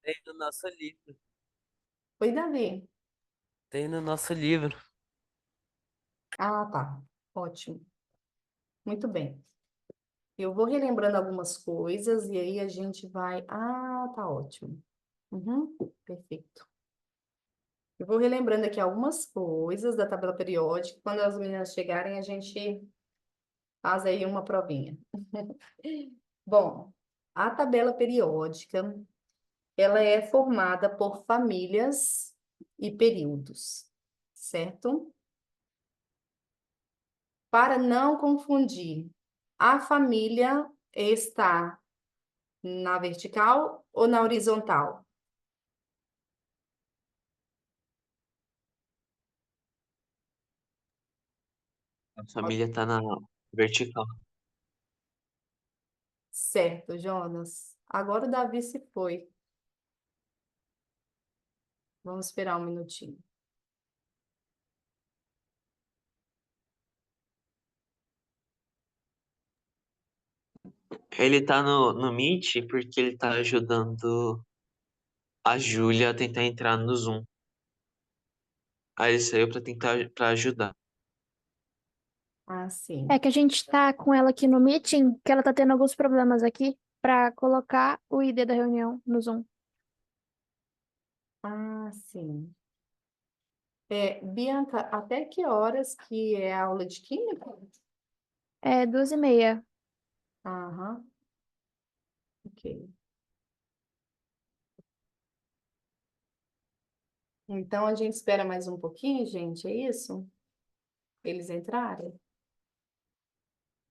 Tem no nosso livro. Oi, Davi. Tem no nosso livro. Ah, tá. Ótimo. Muito bem. Eu vou relembrando algumas coisas e aí a gente vai. Ah, tá ótimo. Uhum, perfeito. Eu vou relembrando aqui algumas coisas da tabela periódica. Quando as meninas chegarem, a gente faz aí uma provinha. Bom, a tabela periódica, ela é formada por famílias e períodos, certo? Para não confundir, a família está na vertical ou na horizontal? A família tá na vertical. Certo, Jonas. Agora o Davi se foi. Vamos esperar um minutinho. Ele tá no Meet porque ele tá ajudando a Júlia a tentar entrar no Zoom. Aí ele saiu pra tentar para ajudar. Ah, É sim. que a gente tá com ela aqui no meeting, que ela tá tendo alguns problemas aqui pra colocar o ID da reunião no Zoom. Ah, sim. Bianca, até que horas que é a aula de química? É 2h30. Aham, ok. Então a gente espera mais um pouquinho, gente, é isso? Eles entrarem?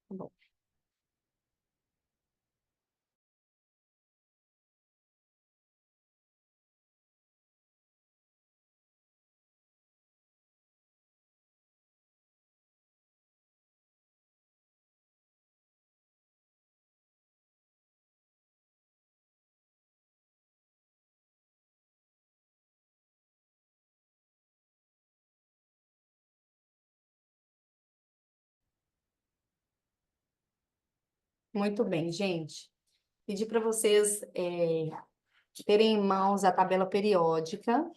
Tá bom. Muito bem, gente. Pedi para vocês terem em mãos a tabela periódica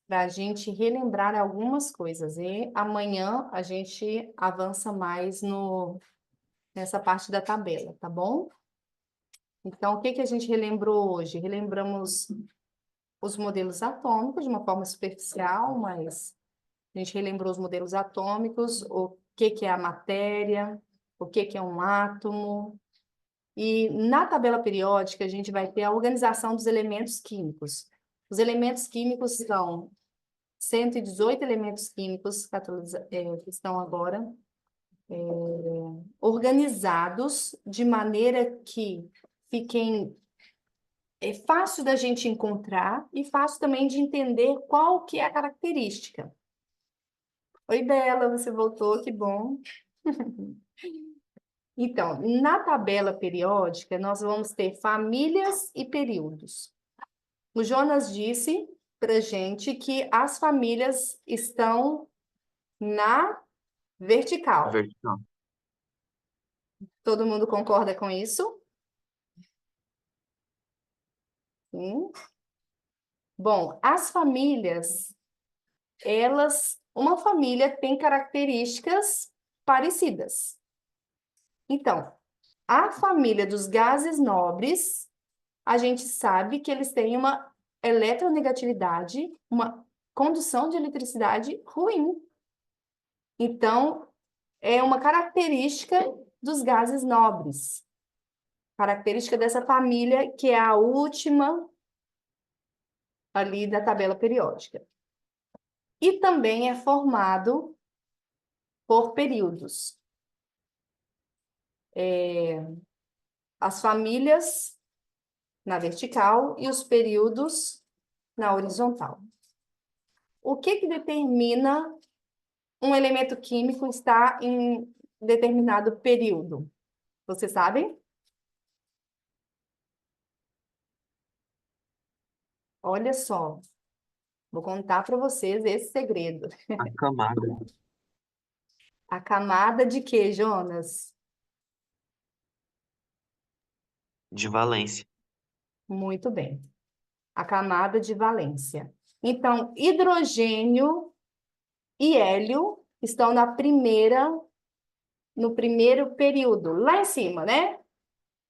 para a gente relembrar algumas coisas. E amanhã a gente avança mais no, nessa parte da tabela, tá bom? Então, o que que a gente relembrou hoje? Relembramos os modelos atômicos de uma forma superficial, mas a gente relembrou os modelos atômicos, o que é a matéria, o que é um átomo. E na tabela periódica, a gente vai ter a organização dos elementos químicos. Os elementos químicos são 118 elementos químicos que estão agora organizados de maneira que fiquem fácil da gente encontrar e fácil também de entender qual que é a característica. Oi, Bela, você voltou, que bom. Então, na tabela periódica, nós vamos ter famílias e períodos. O Jonas disse para gente que as famílias estão na vertical. Vertical. Todo mundo concorda com isso? Sim. Bom, as famílias, uma família tem características parecidas. Então, a família dos gases nobres, a gente sabe que eles têm uma eletronegatividade, uma condução de eletricidade ruim. Então, é uma característica dos gases nobres. Característica dessa família, que é a última ali da tabela periódica. E também é formado por períodos. As famílias na vertical e os períodos na horizontal. O que que determina um elemento químico estar em determinado período? Vocês sabem? Olha só, vou contar para vocês esse segredo. A camada A camada de quê, Jonas? de valência. Muito bem. A camada de valência. Então, hidrogênio e hélio estão no primeiro período, lá em cima, né?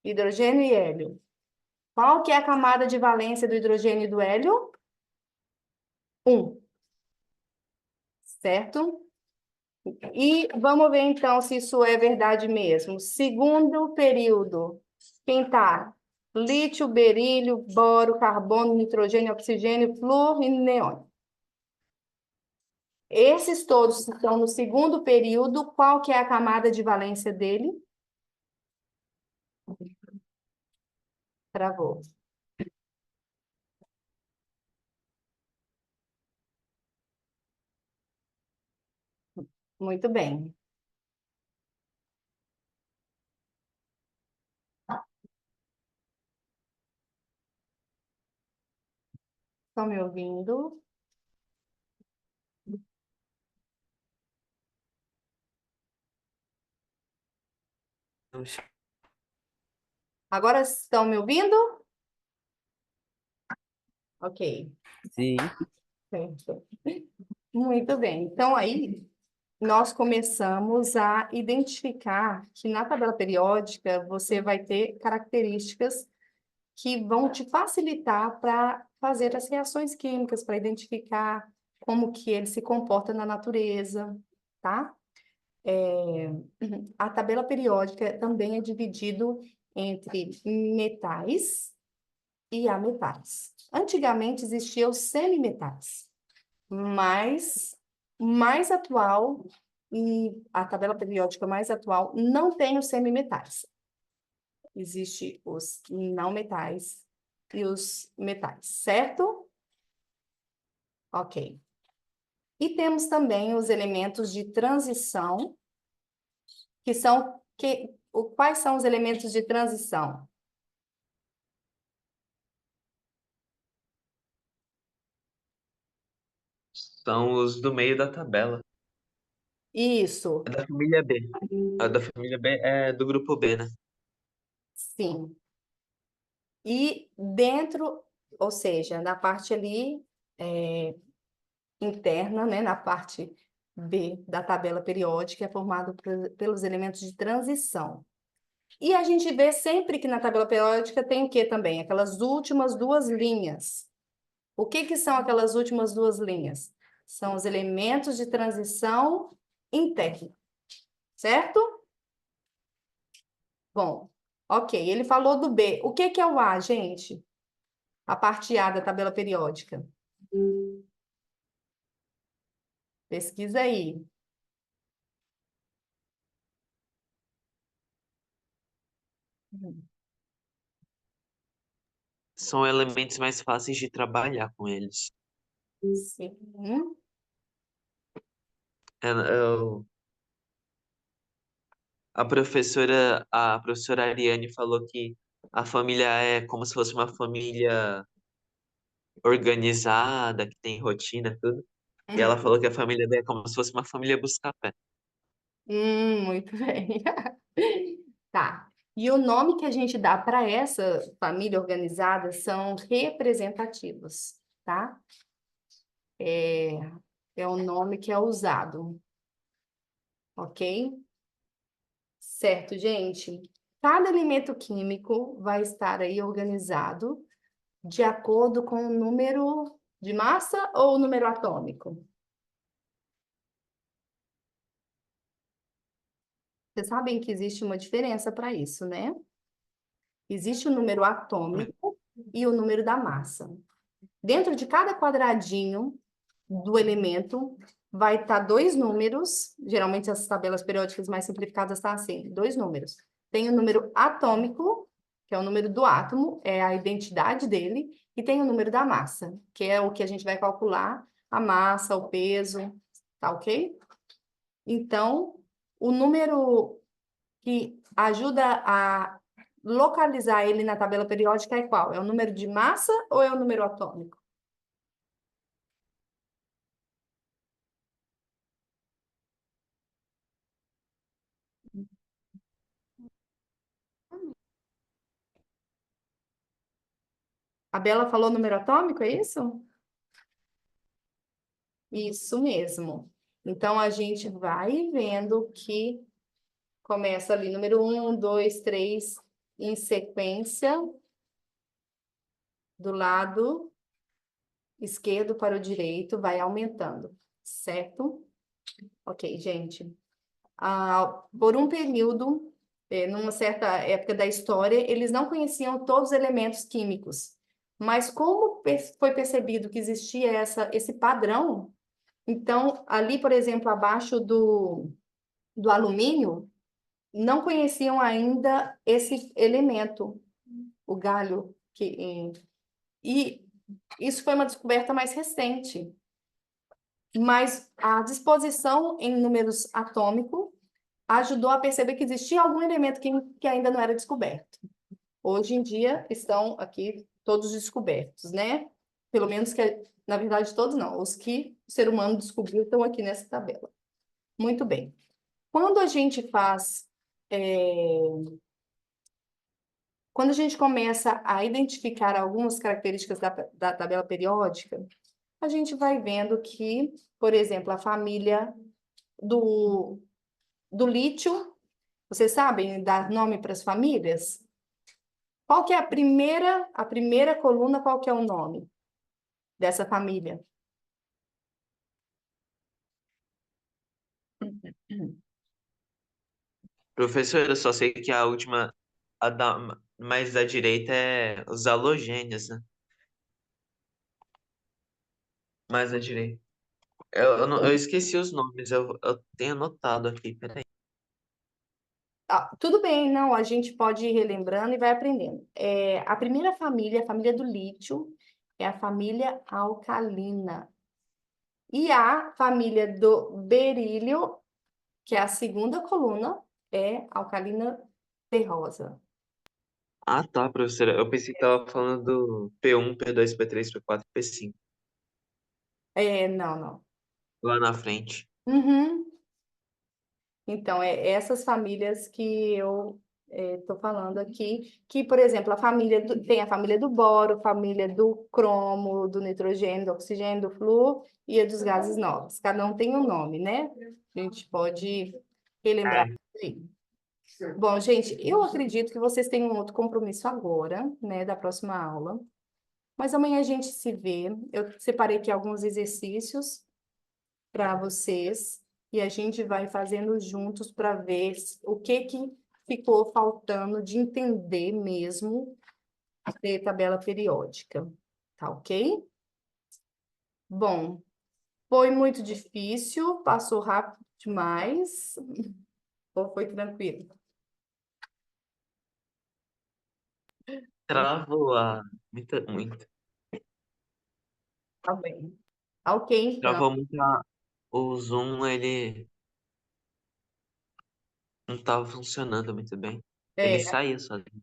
Hidrogênio e hélio. Qual que é a camada de valência do hidrogênio e do hélio? 1, certo? E vamos ver então se isso é verdade mesmo. Segundo período, quem tá? Lítio, berílio, boro, carbono, nitrogênio, oxigênio, flúor e neon. Esses todos estão no segundo período. Qual que é a camada de valência dele? Travou. Muito bem. Estão me ouvindo? Agora estão me ouvindo? Ok. Sim. Certo. Muito bem. Então, aí, nós começamos a identificar que na tabela periódica você vai ter características que vão te facilitar para fazer as reações químicas, para identificar como que ele se comporta na natureza, tá? A tabela periódica também é dividido entre metais e ametais. Antigamente existiam os semimetais, mas mais atual e a tabela periódica mais atual não tem os semimetais. Existe os não metais e os metais, certo? Ok. E temos também os elementos de transição, quais são os elementos de transição? São os do meio da tabela. É Isso, da família B. A da família B é do grupo B, né? sim. E dentro, ou seja, na parte ali interna, né, na parte B da tabela periódica, é formado pelos elementos de transição. E a gente vê sempre que na tabela periódica tem o que também? Aquelas últimas duas linhas. O que que são aquelas últimas duas linhas? São os elementos de transição interna, certo? Bom, ok. Ele falou do B. O que que é o A, gente? A parte A da tabela periódica. Pesquisa aí. São elementos mais fáceis de trabalhar com eles. Sim. A professora Ariane falou que a família é como se fosse uma família organizada, que tem rotina, tudo. E ela falou que a família B é como se fosse uma família busca-pé. Muito bem. Tá. E o nome que a gente dá para essa família organizada são representativos, tá? É, é o nome que é usado, ok? Certo, gente? Cada elemento químico vai estar aí organizado de acordo com o número de massa ou o número atômico. Vocês sabem que existe uma diferença para isso, né? Existe o número atômico e o número da massa. Dentro de cada quadradinho do elemento vai estar dois números, geralmente as tabelas periódicas mais simplificadas estão assim, dois números. Tem o número atômico, que é o número do átomo, é a identidade dele, e tem o número da massa, que é o que a gente vai calcular a massa, o peso, tá ok? Então, o número que ajuda a localizar ele na tabela periódica é qual? É o número de massa ou é o número atômico? A Bela falou número atômico, é isso? Isso mesmo. Então, a gente vai vendo que começa ali número 1, 2, 3, em sequência, do lado esquerdo para o direito, vai aumentando, certo? Ok, gente. Por um período, numa certa época da história, eles não conheciam todos os elementos químicos. Mas como foi percebido que existia esse padrão, então, ali, por exemplo, abaixo do alumínio, não conheciam ainda esse elemento, o galho, e isso foi uma descoberta mais recente. Mas a disposição em números atômicos ajudou a perceber que existia algum elemento que ainda não era descoberto. Hoje em dia estão aqui todos descobertos, né? Pelo menos que, na verdade, todos não. Os que o ser humano descobriu estão aqui nessa tabela. Muito bem. Quando a gente faz Quando a gente começa a identificar algumas características da tabela periódica, a gente vai vendo que, por exemplo, a família do lítio, vocês sabem dar nome para as famílias? Qual que é a primeira coluna, qual que é o nome dessa família? Professor, eu só sei que a última, mais da direita é os halogênios, né? Mais da direita. Eu esqueci os nomes, eu tenho anotado aqui, peraí. Tudo bem, não, a gente pode ir relembrando e vai aprendendo. A primeira família, a família do lítio, é a família alcalina. E a família do berílio, que é a segunda coluna, é alcalina terrosa. Ah, tá, professora. Eu pensei que tava falando do P1, P2, P3, P4, P5. Não, não. Lá na frente. Uhum. Então, essas famílias que eu estou falando aqui, que, por exemplo, tem a família do boro, família do cromo, do nitrogênio, do oxigênio, do flúor e a dos gases nobres. Cada um tem um nome, né? A gente pode relembrar É. aí. Bom, gente, eu acredito que vocês têm um outro compromisso agora, né, da próxima aula. Mas amanhã a gente se vê. Eu separei aqui alguns exercícios para vocês e a gente vai fazendo juntos para ver o que ficou faltando de entender mesmo de tabela periódica. Tá ok? Bom, foi muito difícil, passou rápido demais, ou foi tranquilo? Travou a. Muito, muito. Tá bem. Tá ok, então. Travou muito o Zoom, ele não tava funcionando muito bem. Ele É, saiu sozinho.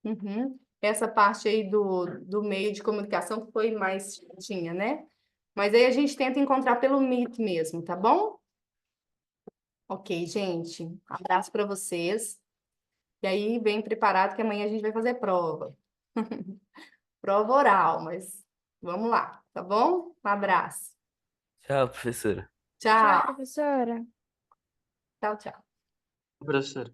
uhum. Essa parte aí do meio de comunicação foi mais chatinha, né? Mas aí a gente tenta encontrar pelo Meet mesmo, tá bom? Ok, gente. Abraço para vocês. E aí, bem preparado que amanhã a gente vai fazer prova. Prova oral, mas vamos lá, tá bom? Um abraço. Tchau, professora. Tchau, Tchau. professora. Tchau, tchau. Professora.